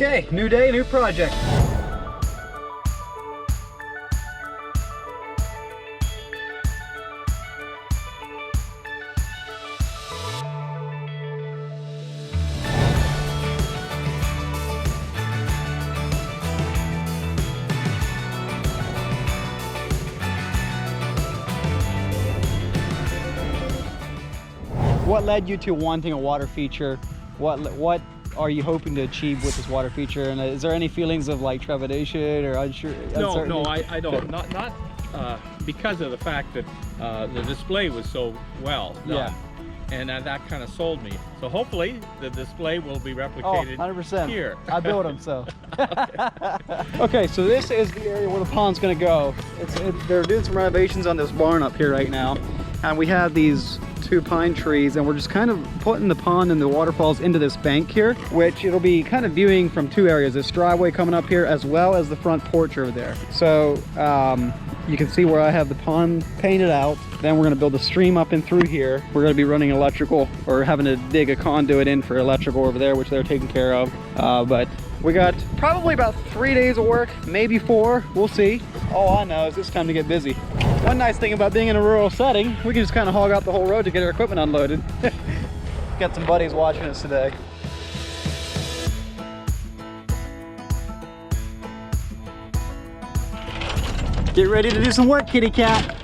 Okay, new day, new project. What led you to wanting a water feature? What are you hoping to achieve with this water feature? And is there any feelings of like trepidation or uncertainty? No, I don't. Not because of the fact that the display was so well done. Yeah. And that kind of sold me. So hopefully the display will be replicated 100%. here. I built them, so. Okay, so this is the area where the pond's gonna go. They're doing some renovations on this barn up here right now. And we have these 2 pine trees, and we're just kind of putting the pond and the waterfalls into this bank here, which it'll be kind of viewing from 2 areas, this driveway coming up here as well as the front porch over there. So you can see where I have the pond painted out. Then we're going to build a stream up and through here. We're going to be running electrical, or having to dig a conduit in for electrical over there, which they're taking care of. But we got probably about 3 days of work, maybe 4, we'll see. All I know is it's time to get busy. One nice thing about being in a rural setting, we can just kind of hog out the whole road to get our equipment unloaded. Got some buddies watching us today. Get ready to do some work, kitty cat.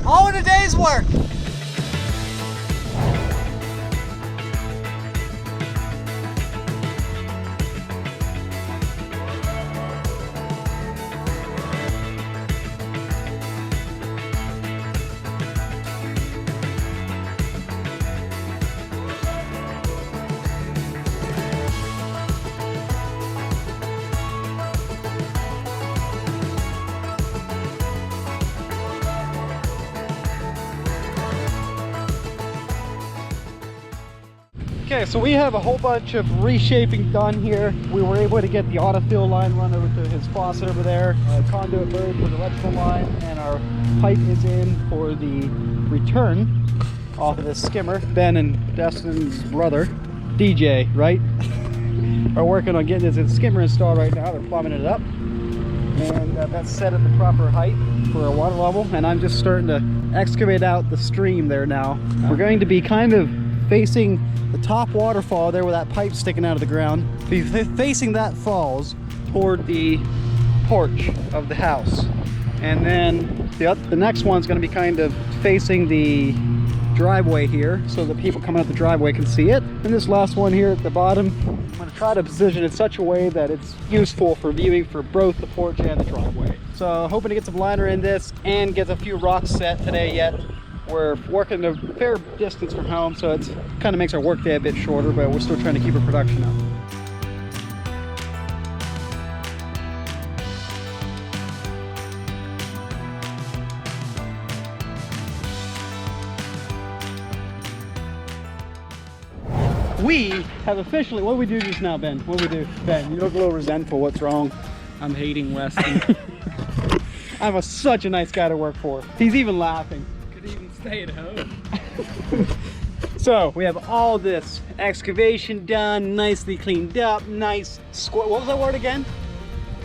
All in a day's work. Okay, so we have a whole bunch of reshaping done here. We were able to get the autofill line run over to his faucet over there, conduit buried for the electrical line, and our pipe is in for the return off of this skimmer. Ben and Destin's brother, DJ, right, are working on getting this skimmer installed right now. They're plumbing it up, and that's set at the proper height for our water level. And I'm just starting to excavate out the stream there now. We're going to be kind of facing the top waterfall there where that pipe's sticking out of the ground. Be facing that falls toward the porch of the house. And then the next one's going to be kind of facing the driveway here so that people coming up the driveway can see it. And this last one here at the bottom, I'm going to try to position it in such a way that it's useful for viewing for both the porch and the driveway. So hoping to get some liner in this and get a few rocks set today yet. We're working a fair distance from home, so it kind of makes our work day a bit shorter, but we're still trying to keep our production up. We have officially, what did we do just now, Ben? What did we do? Ben, you look a little resentful. What's wrong? I'm hating Weston. I'm such a nice guy to work for. He's even laughing. Could even stay at home. So we have all this excavation done, nicely cleaned up, nice square. What was that word again?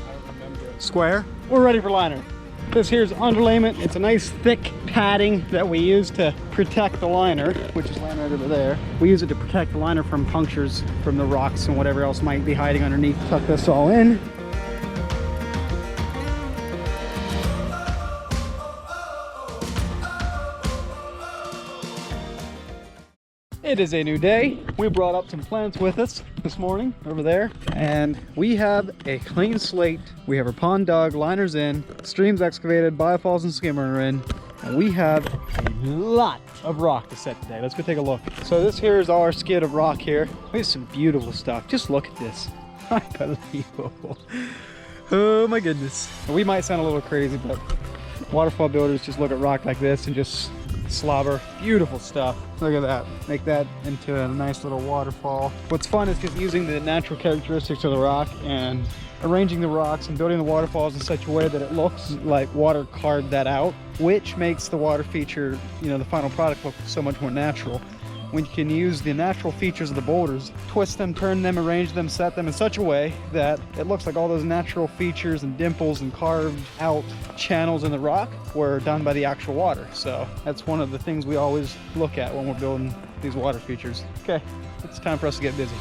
I don't remember it. Square. We're ready for liner. This here's underlayment. It's a nice thick padding that we use to protect the liner, which is laying right over there. We use it to protect the liner from punctures from the rocks and whatever else might be hiding underneath. Tuck this all in. It is a new day. We brought up some plants with us this morning over there, and we have a clean slate. We have our pond dug, liners in, streams excavated, biofalls and skimmer are in, and we have a lot of rock to set today. Let's go take a look. So this here is all our skid of rock here. We have some beautiful stuff. Just look at this. Unbelievable. Oh my goodness. We might sound a little crazy, but waterfall builders just look at rock like this and just slobber. Beautiful stuff. Look at that. Make that into a nice little waterfall. What's fun is just using the natural characteristics of the rock and arranging the rocks and building the waterfalls in such a way that it looks like water carved that out, which makes the water feature, you know, the final product look so much more natural. When you can use the natural features of the boulders, twist them, turn them, arrange them, set them in such a way that it looks like all those natural features and dimples and carved out channels in the rock were done by the actual water. So that's one of the things we always look at when we're building these water features. Okay, it's time for us to get busy.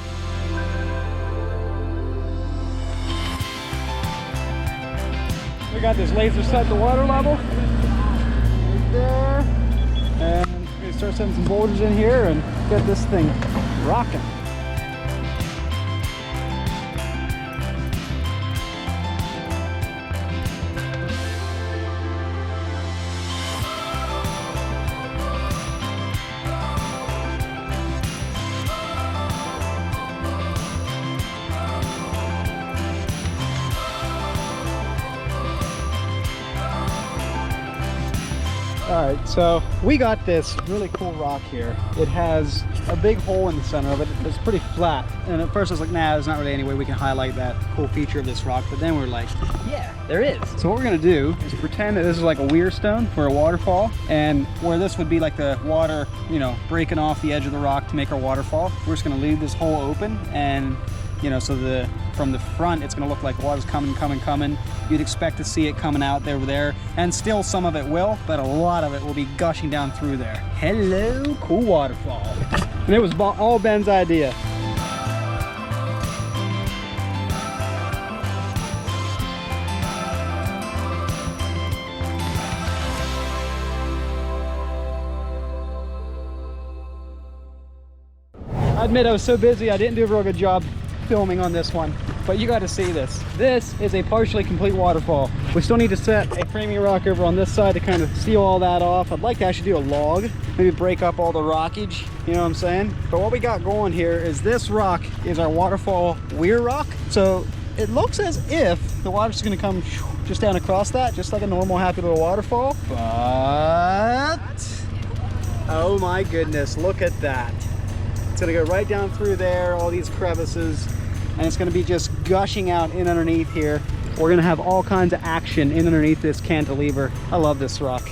We got this laser set to water level right there, and we're gonna start setting some boulders in here and get this thing rocking. All right, so we got this really cool rock here. It has a big hole in the center of it. It's pretty flat. And at first I was like, nah, there's not really any way we can highlight that cool feature of this rock. But then we're like, yeah, there is. So what we're gonna do is pretend that this is like a weir stone for a waterfall. And where this would be like the water, you know, breaking off the edge of the rock to make our waterfall, we're just gonna leave this hole open, and you know, so from the front, it's gonna look like water's coming. You'd expect to see it coming out over there, and still some of it will, but a lot of it will be gushing down through there. Hello, cool waterfall. And it was all Ben's idea. I admit I was so busy, I didn't do a real good job filming on this one, but you got to see this. This is a partially complete waterfall. We still need to set a framing rock over on this side to kind of seal all that off. I'd like to actually do a log, maybe break up all the rockage, you know what I'm saying? But what we got going here is this rock is our waterfall weir rock. So it looks as if the water's just gonna come just down across that, just like a normal happy little waterfall. But, oh my goodness, look at that. It's gonna go right down through there, all these crevices, and it's gonna be just gushing out in underneath here. We're gonna have all kinds of action in underneath this cantilever. I love this rock.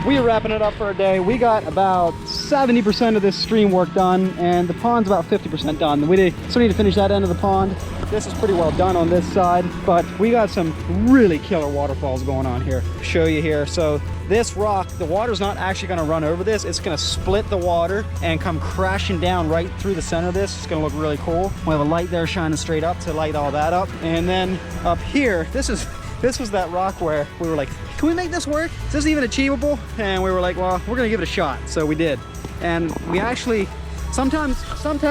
We are wrapping it up for a day. We got about 70% of this stream work done, and the pond's about 50% done. We still need to finish that end of the pond. This is pretty well done on this side, but we got some really killer waterfalls going on here. I'll show you here. So this rock, the water's not actually gonna run over this. It's gonna split the water and come crashing down right through the center of this. It's gonna look really cool. We have a light there shining straight up to light all that up. And then up here, this was that rock where we were like, can we make this work? Is this even achievable? And we were like, well, we're gonna give it a shot. So we did. And we actually, sometimes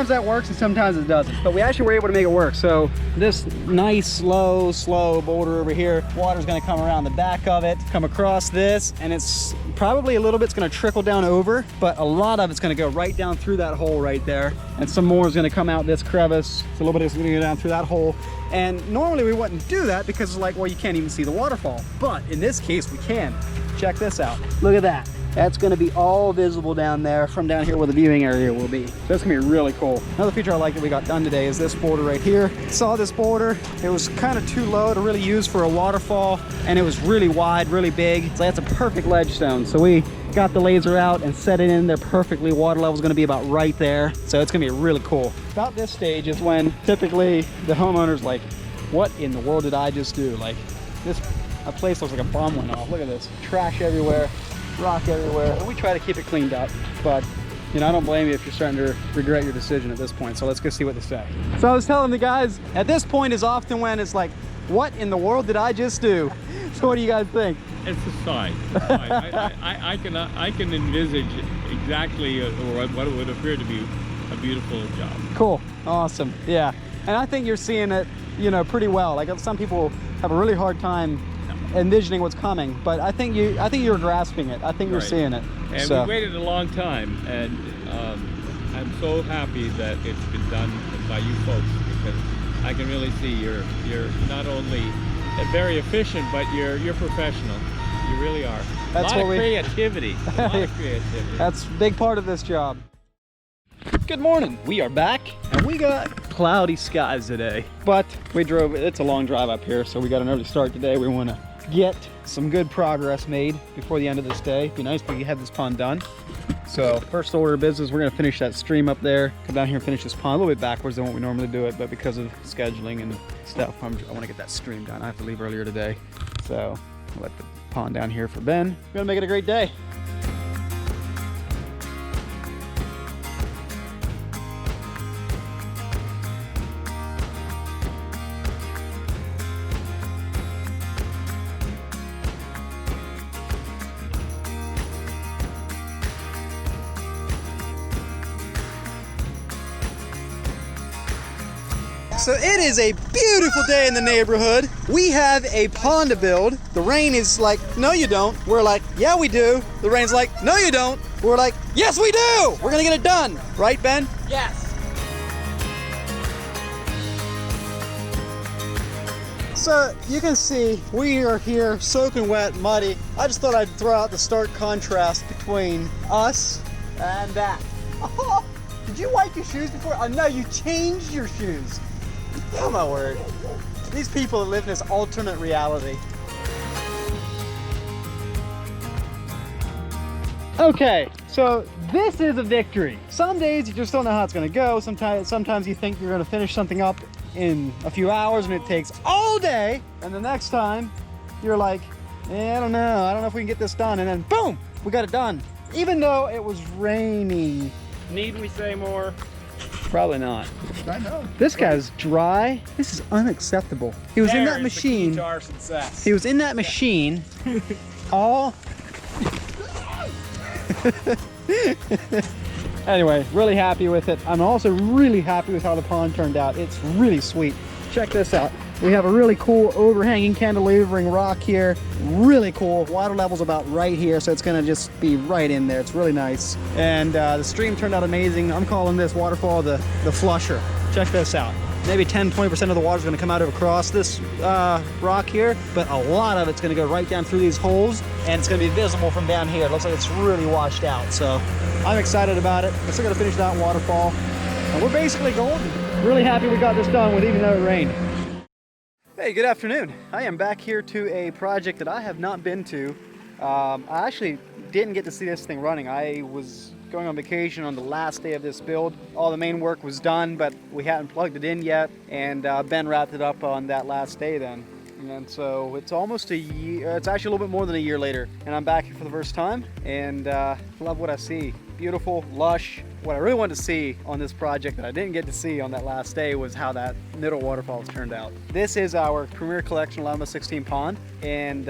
that works and sometimes it doesn't. But we actually were able to make it work. So this nice, slow boulder over here, water's gonna come around the back of it, come across this, and it's probably a little bit's gonna trickle down over, but a lot of it's gonna go right down through that hole right there. And some more is gonna come out this crevice. So a little bit is gonna go down through that hole. And normally we wouldn't do that because it's like, well, you can't even see the waterfall. But in this case, we can. Check this out. Look at that. That's gonna be all visible down there from down here where the viewing area will be. So that's gonna be really cool. Another feature I like that we got done today is this boulder right here. Saw this boulder, it was kind of too low to really use for a waterfall, and it was really wide, really big. So that's a perfect ledge stone. So we got the laser out and set it in there perfectly. Water level's gonna be about right there. So it's gonna be really cool. About this stage is when typically the homeowner's like, what in the world did I just do? Like, a place looks like a bomb went off. Look at this, trash everywhere, rock everywhere. And we try to keep it cleaned up, but you know, I don't blame you if you're starting to regret your decision at this point. So let's go see what they say. So I was telling the guys, at this point is often when it's like, what in the world did I just do? So what do you guys think? It's a sign. I can envisage exactly what would appear to be a beautiful job. Cool, awesome, yeah. And I think you're seeing it, you know, pretty well. Like some people have a really hard time envisioning what's coming, but I think you're grasping it. I think you're seeing it. And so we waited a long time, and I'm so happy that it's been done by you folks, because I can really see you're not only very efficient, but you're professional. You really are. That's a lot what of we- creativity. A lot of creativity. That's a big part of this job. Good morning. We are back and we got cloudy skies today. But we drove, it's a long drive up here, so we got an early start today. We want to get some good progress made before the end of this day. It'd be nice if we had this pond done. So first order of business, we're going to finish that stream up there. Come down here and finish this pond a little bit backwards than what we normally do it, but because of scheduling and stuff, I want to get that stream done. I have to leave earlier today. So I'll let the pond down here for Ben. We're going to make it a great day. So it is a beautiful day in the neighborhood. We have a pond to build. The rain is like, no you don't. We're like, yeah we do. The rain's like, no you don't. We're like, yes we do! We're gonna get it done. Right, Ben? Yes. So you can see we are here soaking wet, muddy. I just thought I'd throw out the stark contrast between us and that. Oh, did you wipe your shoes before? Oh no, you changed your shoes. Oh my word. These people that live in this alternate reality. Okay, so this is a victory. Some days you just don't know how it's gonna go. Sometimes you think you're gonna finish something up in a few hours and it takes all day. And the next time you're like, I don't know if we can get this done. And then boom, we got it done. Even though it was raining. Need we say more? Probably not. I know. This guy's dry. This is unacceptable. He was in that machine. The key to our success. He was in that machine all... Anyway, really happy with it. I'm also really happy with how the pond turned out. It's really sweet. Check this out. We have a really cool overhanging cantilevering rock here. Really cool. Water level's about right here, so it's gonna just be right in there. It's really nice. And the stream turned out amazing. I'm calling this waterfall the flusher. Check this out. Maybe 10-20% of the water is going to come out across this rock here, but a lot of it's going to go right down through these holes, and it's going to be visible from down here. It looks like it's really washed out, so I'm excited about it. We're still going to finish that waterfall, and we're basically golden. Really happy we got this done with, even though it rained. Hey, good afternoon. I am back here to a project that I have not been to. I actually didn't get to see this thing running. I was going on vacation on the last day of this build. All the main work was done, but we hadn't plugged it in yet, and Ben wrapped it up on that last day then. And so it's almost a year, it's actually a little bit more than a year later, and I'm back here for the first time, and love what I see. Beautiful, lush. What I really wanted to see on this project that I didn't get to see on that last day was how that middle waterfalls turned out. This is our Premier Collection 11/16 pond, and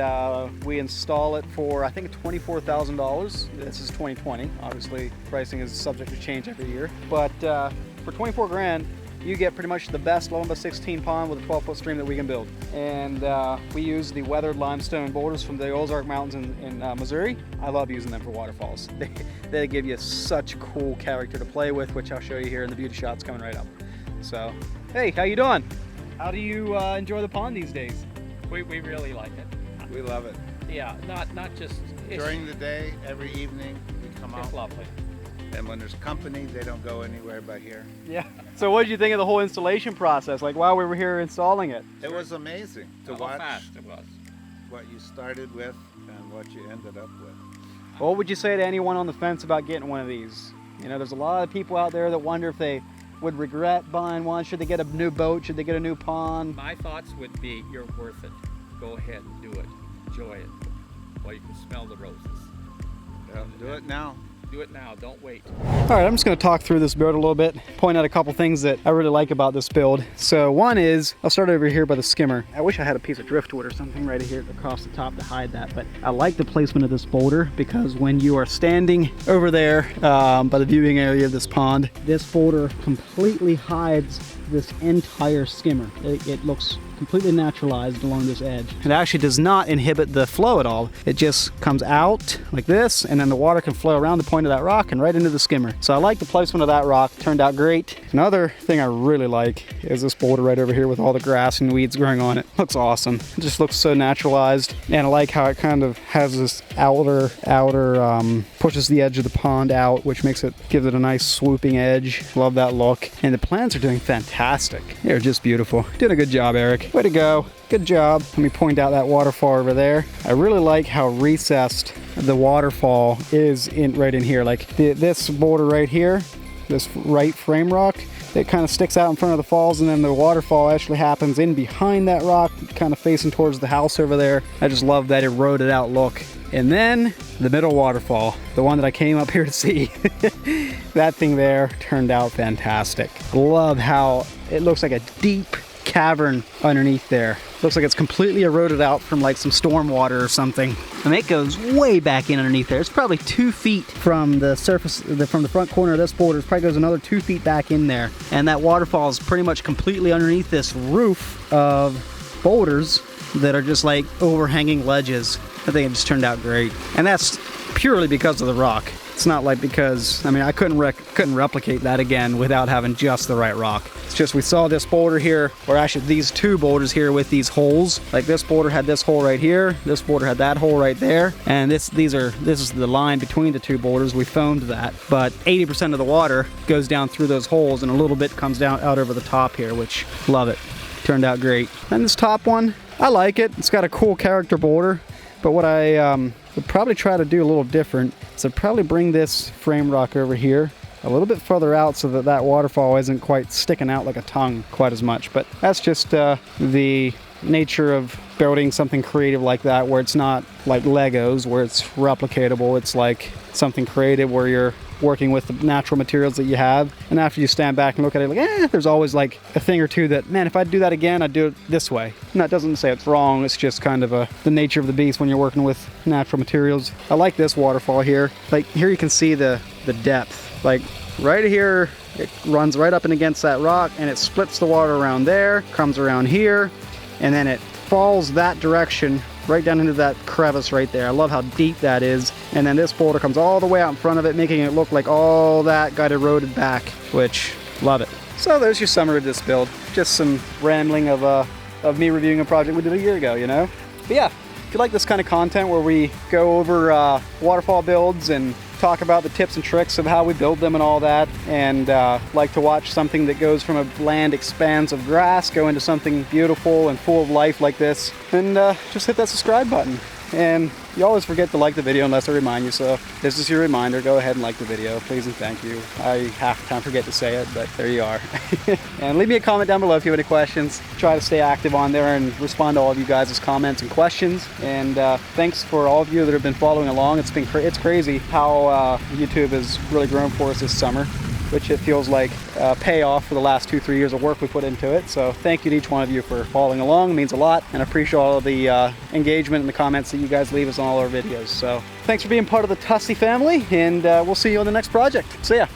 we install it for, I think, $24,000. This is 2020. Obviously, pricing is subject to change every year, but for 24 grand, you get pretty much the best 11/16 pond with a 12-foot stream that we can build. And we use the weathered limestone boulders from the Ozark Mountains in Missouri. I love using them for waterfalls. They give you such cool character to play with, which I'll show you here in the beauty shots coming right up. So, hey, how you doing? How do you enjoy the pond these days? We really like it. We love it. Yeah, not just During the day, every evening, we come it's out. lovely. And when there's company, they don't go anywhere but here. Yeah. So what did you think of the whole installation process? Like while we were here installing it? It was amazing to How watch fast it was. what you started with and what you ended up with. What would you say to anyone on the fence about getting one of these? You know, there's a lot of people out there that wonder if they would regret buying one. Should they get a new boat? Should they get a new pond? My thoughts would be, you're worth it. Go ahead and do it. Enjoy it. While you can smell the roses. Do it now. Do it now, don't wait. All right, I'm just going to talk through this build a little bit, point out a couple things that I really like about this build. So one is, I'll start over here by the skimmer. I wish I had a piece of driftwood or something right here across the top to hide that, but I like the placement of this boulder because when you are standing over there by the viewing area of this pond, this boulder completely hides this entire skimmer. It looks completely naturalized along this edge. It actually does not inhibit the flow at all. It just comes out like this, and then the water can flow around the point of that rock and right into the skimmer. So I like the placement of that rock. Turned out great. Another thing I really like is this boulder right over here with all the grass and weeds growing on it. Looks awesome. It just looks so naturalized, and I like how it kind of has this outer pushes the edge of the pond out, which gives it a nice swooping edge. Love that look. And the plants are doing fantastic. They're just beautiful. Did a good job, Eric. Way to go. Good job. Let me point out that waterfall over there. I really like how recessed the waterfall is right in here. Like this boulder right here, this right frame rock, it kind of sticks out in front of the falls, and then the waterfall actually happens in behind that rock, kind of facing towards the house over there. I just love that eroded out look. And then the middle waterfall, the one that I came up here to see. That thing there turned out fantastic. Love how it looks like a deep cavern underneath there. Looks like it's completely eroded out from like some storm water or something. And it goes way back in underneath there. It's probably 2 feet from the surface, from the front corner of this boulder. It probably goes another 2 feet back in there. And that waterfall is pretty much completely underneath this roof of boulders that are just like overhanging ledges. I think it just turned out great. And that's purely because of the rock. It's not like because, I mean, I couldn't replicate that again without having just the right rock. It's just we saw this boulder here, or actually these two boulders here with these holes. Like this boulder had this hole right here, this boulder had that hole right there, and this is the line between the two boulders. We foamed that, but 80% of the water goes down through those holes, and a little bit comes down out over the top here, which love it. Turned out great. And this top one, I like it. It's got a cool character boulder, but what I would probably try to do a little different is I'd probably bring this frame rock over here a little bit further out so that that waterfall isn't quite sticking out like a tongue quite as much. But that's just the nature of building something creative like that, where it's not like Legos where it's replicatable. It's like something creative where you're working with the natural materials that you have, and after you stand back and look at it, like, there's always like a thing or two that, man, if I do that again, I'd do it this way. And that doesn't say it's wrong, it's just kind of the nature of the beast when you're working with natural materials. I like this waterfall here. Like here you can see the depth. Like right here, it runs right up and against that rock, and it splits the water around there, comes around here, and then it falls that direction right down into that crevice right there. I love how deep that is. And then this boulder comes all the way out in front of it, making it look like all that got eroded back, which, love it. So there's your summary of this build. Just some rambling of me reviewing a project we did a year ago, you know? But yeah, if you like this kind of content where we go over waterfall builds and talk about the tips and tricks of how we build them and all that, and like to watch something that goes from a bland expanse of grass go into something beautiful and full of life like this, then just hit that subscribe button. And you always forget to like the video unless I remind you, so this is your reminder. Go ahead and like the video, please and thank you. I half the time forget to say it, but there you are. And leave me a comment down below if you have any questions. Try to stay active on there and respond to all of you guys' comments and questions. And thanks for all of you that have been following along. It's crazy how YouTube has really grown for us this summer, which it feels like payoff for the last 2-3 years of work we put into it. So thank you to each one of you for following along. It means a lot, and I appreciate all of the engagement and the comments that you guys leave us on all our videos. So thanks for being part of the Tussey family, and we'll see you on the next project. See ya.